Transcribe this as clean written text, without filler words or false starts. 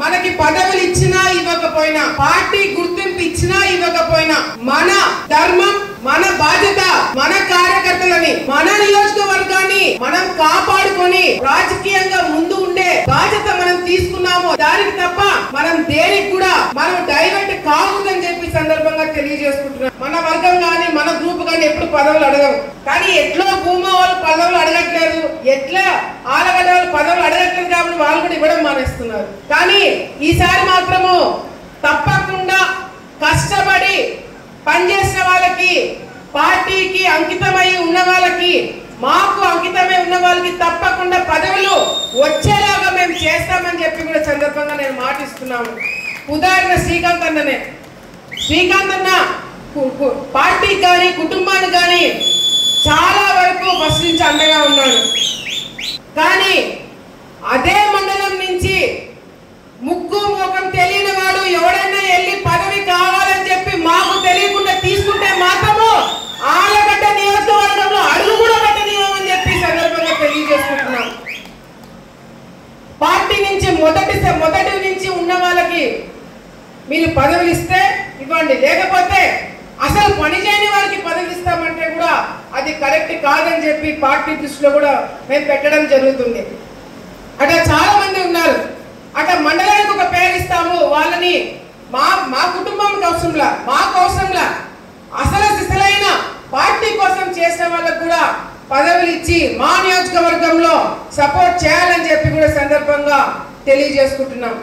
మనకి పదవులు ఇచ్చినా ఇవ్వకపోయినా, పార్టీ గుర్తింపు ఇచ్చినా ఇవ్వకపోయినా, మన ధర్మం, మన బాధ్యత, మన కార్యకర్తలని, మన నియోజకవర్గాన్ని మనం కాపాడుకొని రాజకీయంగా ముందు ఉండే బాధ్యత మనం తీసుకున్నాము. దానికి తప్ప మనం దేనికి కూడా మనం డైవర్ట్ కాకూడదని చెప్పి సందర్భంగా తెలియజేసుకుంటున్నాం. మన వర్గం గాని మన గ్రూప్ గాని ఎప్పుడు పదవులు అడగవు, కానీ ఎట్లా భూమా వాళ్ళు పదవులు అడగట్లేదు, ఎట్లా ఆలగడ్డ వాళ్ళు పదవులు అడగట్లేదు కాబట్టి వాళ్ళు కూడా ఇవ్వడం మానేస్తున్నారు. కానీ ఈసారి మాత్రము తప్పకుండా కష్టపడి పనిచేసిన వాళ్ళకి, పార్టీకి అంకితమై ఉన్న వాళ్ళకి, మాకు అంకితమై ఉన్న వాళ్ళకి తప్పకుండా పదవులు వచ్చేలాగా మేము చేస్తామని చెప్పి కూడా సందర్భంగా నేను మాటిస్తున్నాను. ఉదాహరణ శ్రీకాంత్ అన్ననే. శ్రీకాంత్ అన్న పార్టీకి కానీ కుటుంబానికి కానీ చాలా వరకు ఫస్ట్ నుంచి అండగా ఉన్నాడు. కానీ అదే మండలం నుంచి ముక్కు ముఖం తెలియని వాడు ఎవడైనా వెళ్ళి పదవి కావాలని చెప్పి మాకు తెలియకుండా తీసుకుంటే మాత్రము ఆలగడ్డ నియోజకవర్గంలో అడుగు కూడా పెట్టనివ్వమని చెప్పి సందర్భంగా తెలియజేసుకుంటున్నాం. పార్టీ నుంచి మొదటి నుంచి ఉన్న వాళ్ళకి మీరు పదవులు ఇస్తే ఇవ్వండి, లేకపోతే అసలు పని చేయని వారికి పదవులు ఇస్తామంటే కూడా అది కరెక్ట్ కాదని చెప్పి పార్టీ దృష్టిలో కూడా మేము పెట్టడం జరుగుతుంది. అట్లా చాలా మంది ఉన్నారు. అట్లా మండలానికి ఒక పేరు ఇస్తాము, వాళ్ళని మా కుటుంబానికి అవసరంలా, మాకు అవసరంలా, అసలైన పార్టీ కోసం చేసిన వాళ్ళకు కూడా పదవులు ఇచ్చి మా నియోజకవర్గంలో సపోర్ట్ చేయాలని చెప్పి కూడా సందర్భంగా తెలియజేసుకుంటున్నాం.